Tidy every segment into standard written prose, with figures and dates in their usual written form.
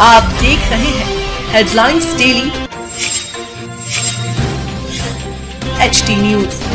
आप देख रहे हैं हेडलाइंस डेली एचटी न्यूज।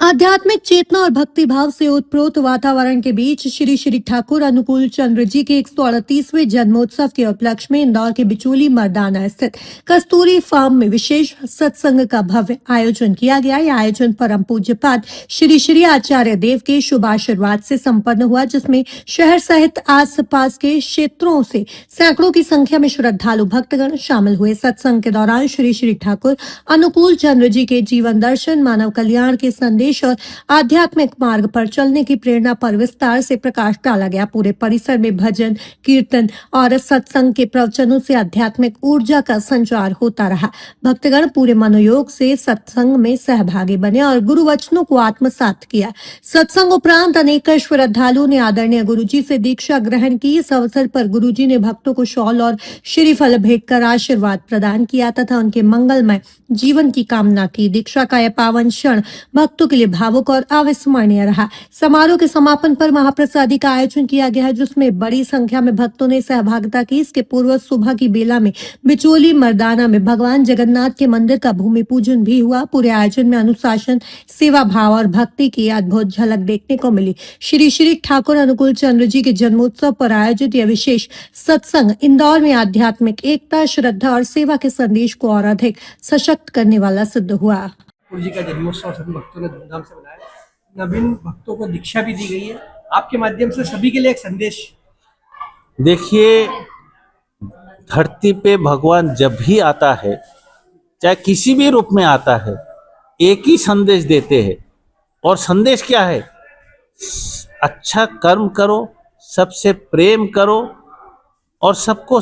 आध्यात्मिक चेतना और भक्ति भाव से उत्प्रोत वातावरण के बीच श्री श्री ठाकुर अनुकूल चंद्र जी के 138वें जन्मोत्सव के उपलक्ष्य में इंदौर के बिचौली मर्दाना स्थित कस्तूरी फार्म में विशेष सत्संग का भव्य आयोजन किया गया। यह आयोजन परम पूज्यपाद श्री श्री आचार्य देव के शुभ आशीर्वाद से संपन्न हुआ, जिसमें शहर सहित आसपास के क्षेत्रों से सैकड़ों की संख्या में श्रद्धालु भक्तगण शामिल हुए। सत्संग के दौरान श्री श्री ठाकुर अनुकूल चंद्र जी के जीवन दर्शन, मानव कल्याण के संदेश और आध्यात्मिक मार्ग पर चलने की प्रेरणा पर विस्तार से प्रकाश डाला गया। पूरे परिसर में भजन, कीर्तन और सत्संग के प्रवचनों से आध्यात्मिक ऊर्जा का संचार होता रहा। भक्तगण पूरे मनोयोग से सत्संग में सहभागी बने और गुरु वचनों को आत्मसात किया। सत्संग उपरांत अनेक श्रद्धालुओं ने आदरणीय गुरु जी से दीक्षा ग्रहण की। इस अवसर पर गुरु जी ने भक्तों को शॉल और श्रीफल भेंट कर आशीर्वाद प्रदान किया तथा उनके मंगलमय जीवन की कामना की। दीक्षा का यह पावन क्षण भक्तों के लिए भावुक और अविस्मरणीय रहा। समारोह के समापन पर महाप्रसादी का आयोजन किया गया है, जिसमें बड़ी संख्या में भक्तों ने सहभागिता की। इसके पूर्व सुबह की बेला में बिचौली मर्दाना में भगवान जगन्नाथ के मंदिर का भूमि पूजन भी हुआ। पूरे आयोजन में अनुशासन, सेवा भाव और भक्ति की अद्भुत झलक देखने को मिली। श्री श्री ठाकुर अनुकूल चंद्र जी के जन्मोत्सव पर आयोजित यह विशेष सत्संग इंदौर में आध्यात्मिक एकता, श्रद्धा और सेवा के संदेश को और अधिक सशक्त करने वाला सिद्ध हुआ। ठाकुर जी का जन्मोत्सव सभी भक्तों ने धूमधाम से मनाया। नवीन भक्तों को दीक्षा भी दी गई है। आपके माध्यम से सभी के लिए एक संदेश। देखिए, धरती पे भगवान जब भी आता है, चाहे किसी भी रूप में आता है, एक ही संदेश देते हैं। और संदेश क्या है? अच्छा कर्म करो, सबसे प्रेम करो और सबको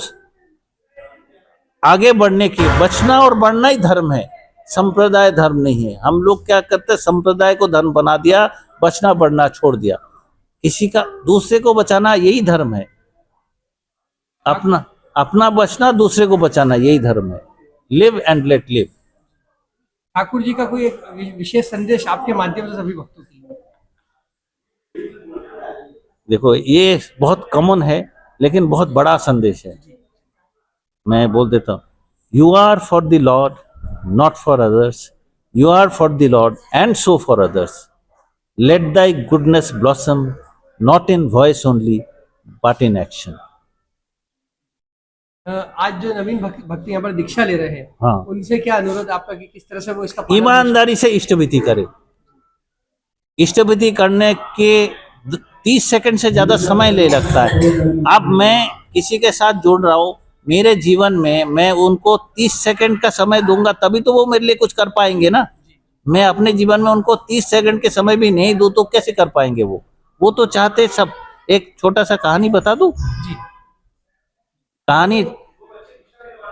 आगे बढ़ने की, बचना और बढ़ना ही धर्म है, संप्रदाय धर्म नहीं है। हम लोग क्या करते हैं, संप्रदाय को धर्म बना दिया, बचना बढ़ना छोड़ दिया। किसी का, दूसरे को बचाना यही धर्म है। अपना बचना, दूसरे को बचाना, यही धर्म है। Live and let live. Thakur ji का कोई एक विशेष संदेश आपके माध्यम से सभी भक्तों के लिए? देखो, ये बहुत कॉमन है लेकिन बहुत बड़ा संदेश है। मैं बोल देता हूँ, you are for the lord, not for others. You are for the Lord and so for others. Let thy goodness blossom, not in voice only, but in action. आज जो नवीन भक्ति यहाँ पर दीक्षा ले रहे हैं, हाँ, उनसे क्या अनुरोध आपका कि किस तरह से वो इसका ईमानदारी से इष्टविधि करे। इष्टविधि करने के 30 सेकंड से ज्यादा समय ले लगता है। अब मैं किसी के साथ जुड़ रहा हूँ, मेरे जीवन में मैं उनको 30 सेकंड का समय दूंगा तभी तो वो मेरे लिए कुछ कर पाएंगे ना। मैं अपने जीवन में उनको 30 सेकंड के समय भी नहीं दूं तो कैसे कर पाएंगे वो तो चाहते सब। एक छोटा सा कहानी बता दूं। कहानी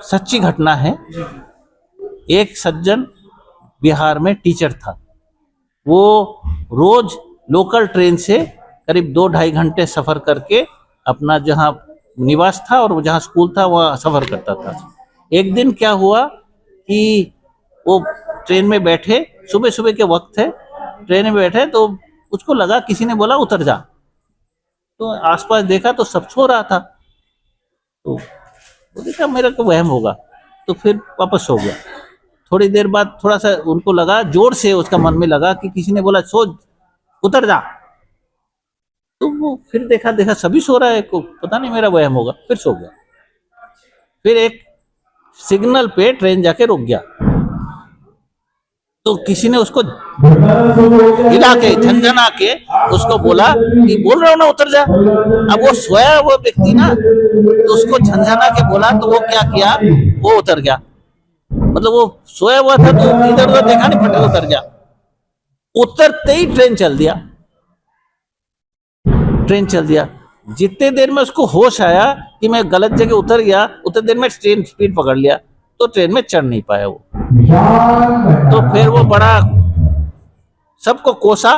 सच्ची घटना है। एक सज्जन बिहार में टीचर था। वो रोज लोकल ट्रेन से करीब 2-2.5 घंटे सफर करके अपना जहाँ निवास था और जहाँ स्कूल था वहाँ सफर करता था। एक दिन क्या हुआ कि वो ट्रेन में बैठे, सुबह सुबह के वक्त है, ट्रेन में बैठे तो उसको लगा, किसी ने बोला उतर जा। तो आसपास देखा तो सब सो रहा था। तो वो देखा मेरा को वहम होगा, तो फिर वापस सो गया। थोड़ी देर बाद थोड़ा सा उनको लगा, जोर से उसका मन में लगा कि किसी ने बोला सो उतर जा। तो वो फिर देखा सभी सो रहा है, को पता नहीं मेरा वहम होगा, फिर सो गया। फिर एक सिग्नल पे ट्रेन जाके रुक गया। तो किसी ने उसको हिला के, झंझना के उसको बोला कि बोल रहा हूं ना उतर जा। अब वो सोया वो व्यक्ति ना, तो उसको झंझना के बोला तो वो क्या किया, वो उतर गया। मतलब वो सोया हुआ था तो इधर उधर देखा नहीं, फटे उतर गया। उतरते ही ट्रेन चल दिया। जितने देर में उसको होश आया कि मैं गलत जगह उतर गया, उतने देर में ट्रेन स्पीड पकड़ लिया, तो ट्रेन में चढ़ नहीं पाया वो। तो फिर वो बड़ा सबको कोसा,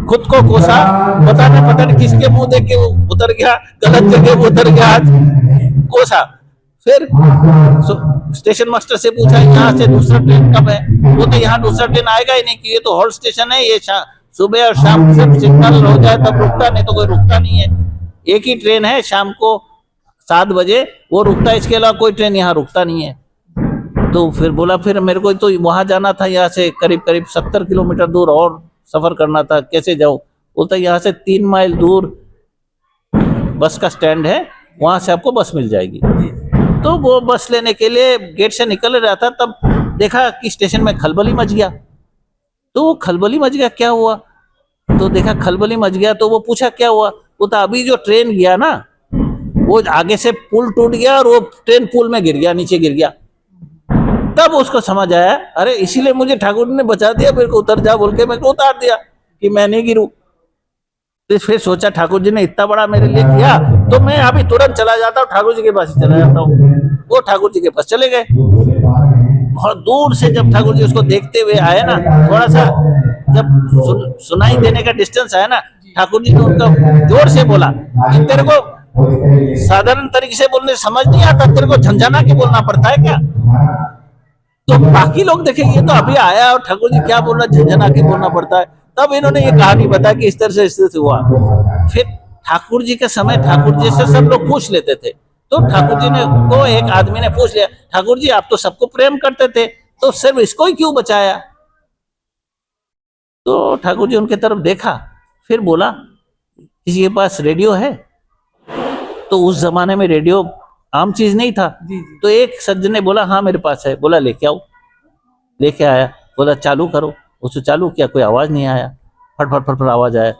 खुद को कोसा, पता नहीं किसके मुंह देख के वो उतर गया, गलत जगह उतर गया, कोसा। फिर स्टेशन मास्टर से पूछा यहाँ से दूसरा ट्रेन कब है? वो तो यहाँ दूसरा ट्रेन आएगा ही नहीं, कि ये तो हॉल्ट स्टेशन है, ये सुबह और शाम सब सिग्नल हो जाए तब रुकता, नहीं तो कोई रुकता नहीं है। एक ही ट्रेन है शाम को 7 बजे, वो रुकता है, इसके अलावा कोई ट्रेन यहाँ रुकता नहीं है। तो फिर बोला, फिर मेरे को तो वहां जाना था, यहाँ से करीब करीब 70 किलोमीटर दूर और सफर करना था, कैसे जाऊं? बोलता यहाँ से 3 माइल दूर बस का स्टैंड है, वहां से आपको बस मिल जाएगी। तो वो बस लेने के लिए गेट से निकल रहा था, तब देखा कि स्टेशन में खलबली मच गया। तो वो खलबली मच गया, क्या हुआ? तो देखा खलबली मच गया, तो वो पूछा क्या हुआ? वो तो अभी जो ट्रेन गया ना, वो आगे से पुल टूट गया और वो ट्रेन पुल में गिर गया, नीचे गिर गया। तब उसको समझ आया, अरे इसीलिए मुझे ठाकुर ने बचा दिया, मेरे को उतर जा बोल के मेरे को उतार दिया कि मैं नहीं गिरूं। तो फिर सोचा ठाकुर जी ने इतना बड़ा मेरे लिए किया, तो मैं अभी तुरंत चला जाता हूँ, ठाकुर जी के पास ही चला जाता हूँ। वो ठाकुर जी के पास चले गए। बहुत दूर से जब ठाकुर जी उसको देखते हुए आए ना, थोड़ा सा जब सुनाई देने का डिस्टेंस आया ना, ठाकुर जी ने उनका जोर से बोला कि तेरे को साधारण तरीके से बोलने समझ नहीं आता, तेरे को झंझना के बोलना पड़ता है क्या? तो बाकी लोग देखेंगे ये तो अभी आया और ठाकुर जी क्या बोल रहा, झंझना के बोलना पड़ता है। तब इन्होंने ये कहानी बताया कि इस तरह से हुआ। फिर ठाकुर जी के समय ठाकुर जी से सब लोग पूछ लेते थे, तो ठाकुर जी ने को एक आदमी ने पूछ लिया, ठाकुर जी आप तो सबको प्रेम करते थे, तो सिर्फ इसको ही क्यों बचाया? तो ठाकुर जी उनके तरफ देखा, फिर बोला किसी के पास रेडियो है? तो उस जमाने में रेडियो आम चीज नहीं था। तो एक सज्जन ने बोला हाँ मेरे पास है। बोला लेके आओ। लेके आया, बोला चालू करो। उसको चालू किया, कोई आवाज नहीं आया, फट फट फट फट आवाज आया।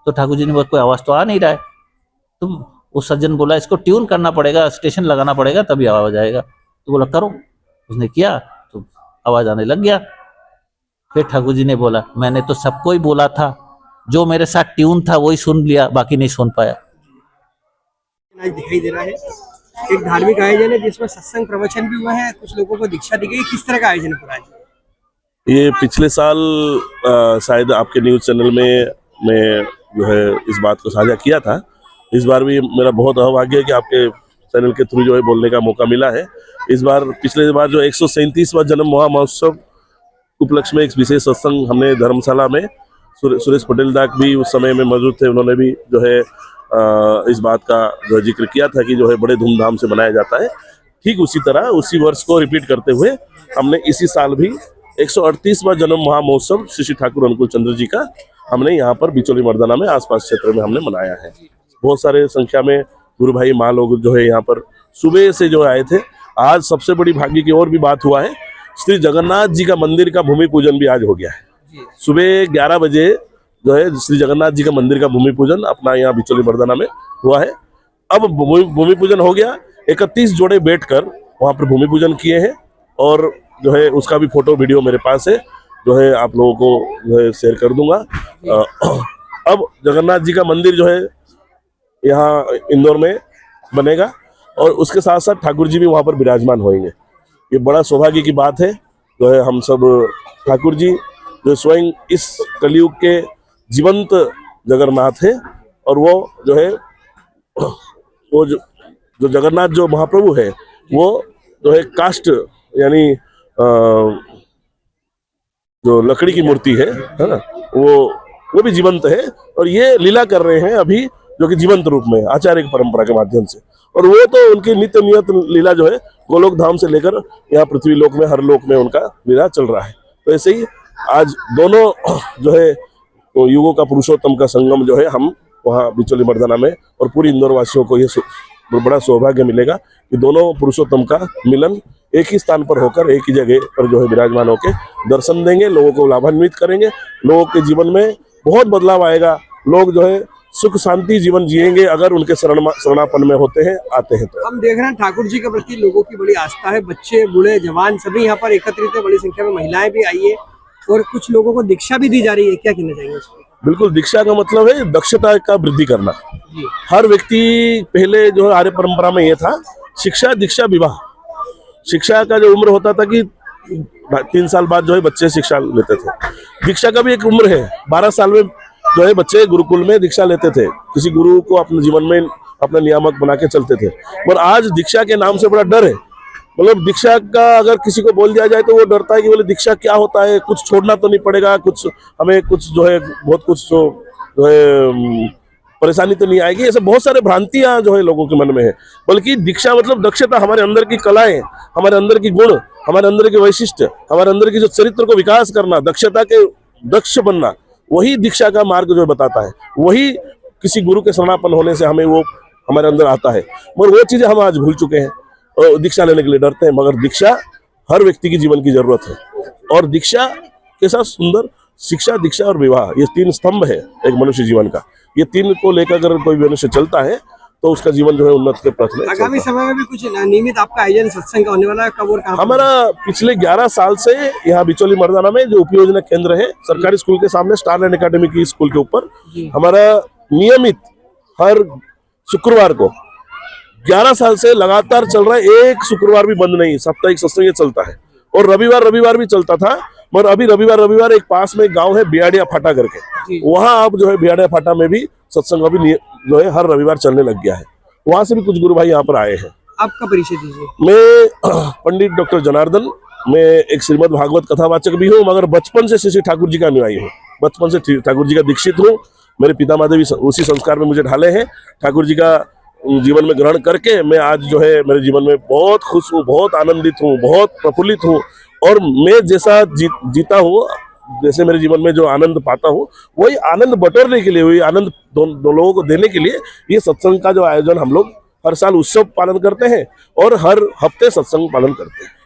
तो ठाकुर जी ने बोला कोई आवाज तो आ नहीं रहा है। तो उस सज्जन बोला इसको ट्यून करना पड़ेगा, स्टेशन लगाना पड़ेगा तभी आवाज आएगा। तो बोला करो। उसने किया तो आवाज आने लग गया। फिर ठाकुर जी ने बोला मैंने तो सबको ही बोला था, जो मेरे साथ ट्यून था वही सुन लिया, बाकी नहीं सुन पाया। आज दिखाई दे रहा है एक धार्मिक आयोजन है जिसमें सत्संग प्रवचन भी हुआ है, कुछ लोगों को दीक्षा दी गई। किस तरह का आयोजन है पूरा? ये पिछले साल शायद आपके न्यूज़ चैनल में मैं जो है इस बात को साझा किया था। इस बार भी मेरा बहुत अभाग्य है कि आपके चैनल के थ्रू जो है बोलने का मौका मिला है। इस बार पिछले बार जो 137वां जन्म महोत्सव उपलक्ष्य में एक विशेष सत्संग हमने धर्मशाला में, सुरेश पटेल दाक भी उस समय में मौजूद थे, उन्होंने भी जो है इस बात का जो जिक्र किया था कि जो है बड़े धूमधाम से मनाया जाता है। ठीक उसी तरह उसी वर्ष को रिपीट करते हुए हमने इसी साल भी 138वां जन्म महामहोत्सव श्री श्री ठाकुर अनुकूल चंद्र जी का हमने यहाँ पर बिचौली मर्दाना में आसपास क्षेत्र में हमने मनाया है। बहुत सारे संख्या में गुरु भाई माँ लोग जो है यहाँ पर सुबह से जो आए थे। आज सबसे बड़ी भाग्य की और भी बात हुआ है, श्री जगन्नाथ जी का मंदिर का भूमि पूजन भी आज हो गया है। सुबह 11 बजे जो है श्री जगन्नाथ जी का मंदिर का भूमि पूजन अपना यहाँ बिचौली मर्दाना में हुआ है। अब भूमि पूजन हो गया, 31 जोड़े बैठकर वहाँ पर भूमि पूजन किए हैं और जो है उसका भी फोटो वीडियो मेरे पास है, जो है आप लोगों को जो है शेयर कर दूंगा। अब जगन्नाथ जी का मंदिर जो है यहाँ इंदौर में बनेगा और उसके साथ साथ ठाकुर जी भी वहाँ पर विराजमान होंगे। ये बड़ा सौभाग्य की बात है। जो है हम सब ठाकुर जी जो स्वयं इस कलयुग के जीवंत जगन्नाथ है और वो जो है वो जो जगन्नाथ जो महाप्रभु है वो जो है काष्ठ यानी जो लकड़ी की मूर्ति है ना, वो भी जीवंत है और ये लीला कर रहे हैं अभी जो कि जीवंत रूप में आचार्य की परंपरा के माध्यम से। और वो तो उनकी नित्य नियत लीला जो है गोलोक धाम से लेकर यहाँ पृथ्वी लोक में हर लोक में उनका लीला चल रहा है। तो ऐसे ही आज दोनों जो है तो युगों का पुरुषोत्तम का संगम जो है हम वहाँ बिचौली मर्दाना में, और पूरी इंदौर वासियों को ये बड़ा सौभाग्य मिलेगा कि दोनों पुरुषोत्तम का मिलन एक ही स्थान पर होकर एक ही जगह पर जो है विराजमान होकर दर्शन देंगे, लोगों को लाभान्वित करेंगे, लोगों के जीवन में बहुत बदलाव आएगा। लोग जो है सुख शांति जीवन जिएंगे अगर उनके शरणापन में होते हैं, आते हैं। तो हम देख रहे हैं ठाकुर जी के प्रति लोगों की बड़ी आस्था है, बच्चे बूढ़े जवान सभी यहाँ पर एकत्रित है, बड़ी संख्या में महिलाएं भी आई है और कुछ लोगों को दीक्षा भी दी जा रही है। क्या कहना चाहेंगे उसको? बिल्कुल, दीक्षा का मतलब है दक्षता का वृद्धि करना। हर व्यक्ति पहले जो है आर्य परंपरा में ये था शिक्षा दीक्षा विवाह। शिक्षा का जो उम्र होता था कि 3 साल बाद जो है बच्चे शिक्षा लेते थे। दीक्षा का भी एक उम्र है, 12 साल में जो है बच्चे गुरुकुल में दीक्षा लेते थे, किसी गुरु को अपने जीवन में अपना नियामक बना के चलते थे। और आज दीक्षा के नाम से बड़ा डर है। मतलब दीक्षा का अगर किसी को बोल दिया जाए तो वो डरता है कि बोले दीक्षा क्या होता है, कुछ छोड़ना तो नहीं पड़ेगा, कुछ हमें कुछ जो है बहुत कुछ जो है परेशानी तो नहीं आएगी। ऐसे बहुत सारे भ्रांतियां जो है लोगों के मन में है। बल्कि दीक्षा मतलब दक्षता, हमारे अंदर की कलाएं, हमारे अंदर की गुण, हमारे अंदर के वैशिष्ट्य, हमारे अंदर की जो चरित्र को विकास करना, दक्षता के दक्ष बनना, वही दीक्षा का मार्ग जो बताता है। वही किसी गुरु के शरणापन्न होने से हमें वो हमारे अंदर आता है। मगर वो चीजें हम आज भूल चुके हैं और दीक्षा लेने के लिए डरते हैं। मगर दीक्षा हर व्यक्ति की जीवन की जरूरत है। और दीक्षा के साथ सुंदर शिक्षा, दीक्षा और विवाह, ये 3 स्तंभ है एक मनुष्य जीवन का। ये 3 को लेकर अगर कोई मनुष्य चलता है तो उसका जीवन जो है उन्नत के पथ में आगामी समय में भी कुछ नियमित आपका आयोजन सत्संग का होने वाला है, कब और कहाँ? हमारा पिछले 11 साल से यहाँ बिचौली मर्दाना में जो उपयोजना केंद्र है, सरकारी स्कूल के सामने स्टार लैंड एकेडमी की स्कूल के ऊपर, हमारा नियमित हर शुक्रवार को 11 साल से लगातार चल रहा है। एक शुक्रवार भी बंद नहीं, साप्ताहिक सत्संग ये चलता है। और रविवार भी चलता था, मगर अभी रविवार एक पास में गांव है बियाडिया फाटा करके, वहां आप जो है बियाडिया फाटा में भी सत्संग अभी जो है हर रविवार चलने लग गया है। वहां से भी कुछ गुरु भाई यहाँ पर आए हैं। आपका परिचय दीजिए। मैं पंडित डॉक्टर जनार्दन, मैं एक श्रीमद् भागवत कथावाचक भी हूँ, मगर बचपन से श्री ठाकुर जी का अनुयायी हूँ। बचपन से ठाकुर जी का दीक्षित हूँ। मेरे पिता माता भी उसी संस्कार में मुझे ढाले हैं। ठाकुर जी का जीवन में ग्रहण करके मैं आज जो है मेरे जीवन में बहुत खुश हूँ, बहुत आनंदित हूँ, बहुत प्रफुल्लित हूँ। और मैं जैसा जीता हूँ, जैसे मेरे जीवन में जो आनंद पाता हूँ, वही आनंद बटोरने के लिए, वही आनंद दो लोगों को देने के लिए ये सत्संग का जो आयोजन हम लोग हर साल उत्सव पालन करते हैं और हर हफ्ते सत्संग पालन करते हैं।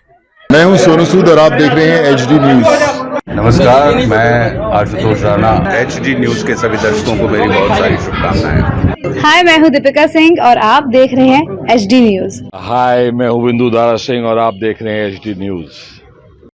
मैं हूं सोनू सूद और आप देख रहे हैं HD न्यूज। नमस्कार, मैं आशुतोष राणा। HD न्यूज के सभी दर्शकों को मेरी बहुत सारी शुभकामनाएं। हाय, मैं हूँ दीपिका सिंह और आप देख रहे हैं HD न्यूज। हाय, मैं हूँ बिंदु दारा सिंह और आप देख रहे हैं HD न्यूज।